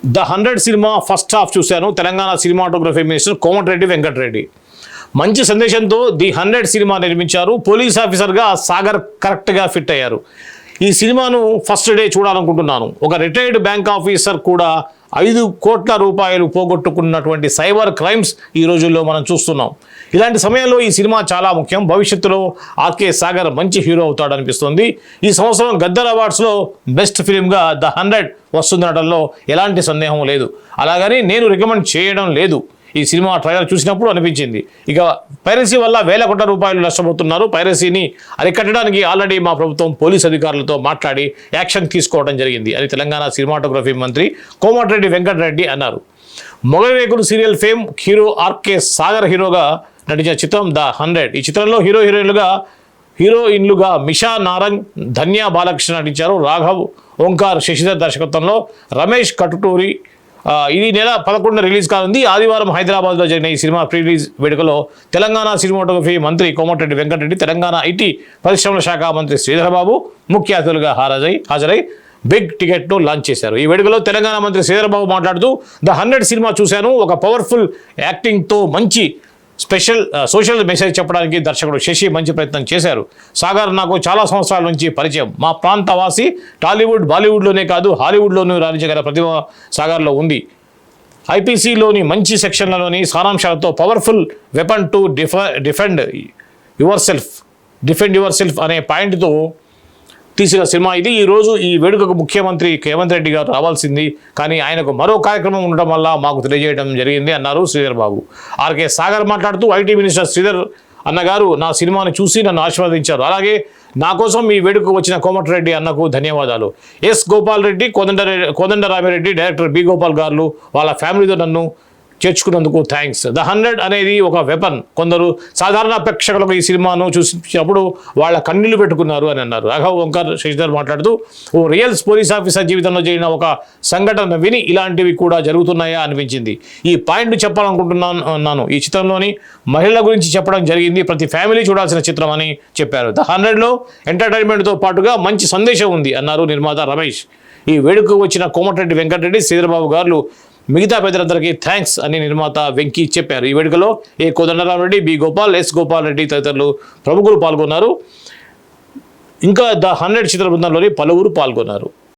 The 100 cinema first half చూశాను. Telangana cinematography minister Komatireddy Venkatareddy మంచి సందేశంతో the 100 cinema నిర్మించారు. పోలీస్ ఆఫీసర్గా సాగర్ కరెక్ట్గా ఫిట్ అయ్యారు. ఈ సినిమాను ఫస్ట్ డే చూడాలనుకుంటున్నాను. ఒక రిటైర్డ్ బ్యాంక్ ఆఫీసర్ కూడా 5 కోట్ల రూపాయలు పోగొట్టుకున్నటువంటి సైబర్ క్రైమ్స్ ఈ రోజుల్లో మనం చూస్తున్నాం. ఇలాంటి సమయంలో ఈ సినిమా చాలా ముఖ్యం. భవిష్యత్తులో ఆర్కే సాగర్ మంచి హీరో అవుతాడనిపిస్తుంది. ఈ సంవత్సరం గద్దర్ అవార్డ్స్లో బెస్ట్ ఫిలింగా ద 100 వస్తుందనడంలో ఎలాంటి సందేహం లేదు. అలాగని నేను రికమెండ్ చేయడం లేదు. ఈ సినిమా ట్రైలర్ చూసినప్పుడు అనిపించింది. ఇక పైరసీ వల్ల వేల కోట్ల రూపాయలు నష్టపోతున్నారు. పైరసీని అరికట్టడానికి ఆల్రెడీ మా ప్రభుత్వం పోలీస్ అధికారులతో మాట్లాడి యాక్షన్ తీసుకోవడం జరిగింది అని తెలంగాణ సినిమాటోగ్రఫీ మంత్రి కోమటిరెడ్డి వెంకటరెడ్డి అన్నారు. Mogalirekulu serial fame hero RK Sagar హీరోగా నటించిన చిత్రం ద 100. ఈ చిత్రంలో హీరోయిన్లుగా మిషా నారంగ్, ధన్య బాలకృష్ణ నటించారు. రాఘవ్ ఓంకార్ శశిధర్ దర్శకత్వంలో రమేష్ కటుటూరి. ఇది నెల 11 రిలీజ్ కానుంది. ఆదివారం హైదరాబాద్లో జరిగిన ఈ సినిమా ప్రీ రిలీజ్ వేడుకలో తెలంగాణ సినిమాటోగ్రఫీ మంత్రి కోమటిరెడ్డి వెంకటరెడ్డి, తెలంగాణ ఐటీ పరిశ్రమల శాఖ మంత్రి శ్రీధరబాబు ముఖ్య అతిథులుగా హాజరై బిగ్ టికెట్ను లాంచ్ చేశారు. ఈ వేడుకలో తెలంగాణ మంత్రి శ్రీధరబాబు మాట్లాడుతూ ద 100 సినిమా చూశాను. ఒక పవర్ఫుల్ యాక్టింగ్తో మంచి సోషల్ మెసేజ్ చెప్పడానికి దర్శకుడు శశి మంచి ప్రయత్నం చేశారు. సాగర్ నాకు చాలా సంవత్సరాల నుంచి పరిచయం. మా ప్రాంతవాసి. టాలీవుడ్, బాలీవుడ్లోనే కాదు హాలీవుడ్లోనూ రాణించగల ప్రతిభ సాగర్లో ఉంది. ఐపీసీలోని మంచి సెక్షన్లలోని సారాంశాలతో powerful weapon to defend yourself అనే పాయింట్తో తీసిన సినిమా ఇది. ఈరోజు ఈ వేడుకకు ముఖ్యమంత్రి రేవంత్ రెడ్డి గారు రావాల్సింది, కానీ ఆయనకు మరో కార్యక్రమం ఉండడం వల్ల మాకు తెలియజేయడం జరిగింది అన్నారు శ్రీధర్ బాబు. ఆర్కే సాగర్ మాట్లాడుతూ ఐటీ మినిస్టర్ శ్రీధర్ అన్నగారు నా సినిమాని చూసి నన్ను ఆశీర్వదించారు. అలాగే నా కోసం ఈ వేడుకకు వచ్చిన కోమటిరెడ్డి అన్నకు ధన్యవాదాలు. S Gopal Reddy, Kodandaramireddy, director B Gopal గారు వాళ్ళ ఫ్యామిలీతో నన్ను చేర్చుకున్నందుకు థ్యాంక్స్. ద 100 అనేది ఒక వెపన్. కొందరు సాధారణ ప్రేక్షకులకు ఈ సినిమాను చూసినప్పుడు వాళ్ళ కన్నీళ్లు పెట్టుకున్నారు అని అన్నారు. రాఘవ్ ఓంకార్ శశిధర్ మాట్లాడుతూ ఓ రియల్ పోలీస్ ఆఫీసర్ జీవితంలో జరిగిన ఒక సంఘటన విని ఇలాంటివి కూడా జరుగుతున్నాయా అనిపించింది. ఈ పాయింట్ చెప్పాలనుకుంటున్నాను. ఈ చిత్రంలోని మహిళల గురించి చెప్పడం జరిగింది. ప్రతి ఫ్యామిలీ చూడాల్సిన చిత్రం అని చెప్పారు. ద 100లో ఎంటర్టైన్మెంట్తో పాటుగా మంచి సందేశం ఉంది అన్నారు నిర్మాత రమేష్. ఈ వేడుకకు వచ్చిన కోమటిరెడ్డి వెంకటరెడ్డి, శ్రీధరబాబు గారు మిగతా పెద్దలందరికీ థ్యాంక్స్ అని నిర్మాత వెంకీ చెప్పారు. ఈ వేడుకలో కోదండరామిరెడ్డి, బి గోపాల్, ఎస్ గోపాల్ రెడ్డి తదితరులు ప్రముఖులు పాల్గొన్నారు. ఇంకా ద 100 చిత్ర బృందంలోని పలువురు పాల్గొన్నారు.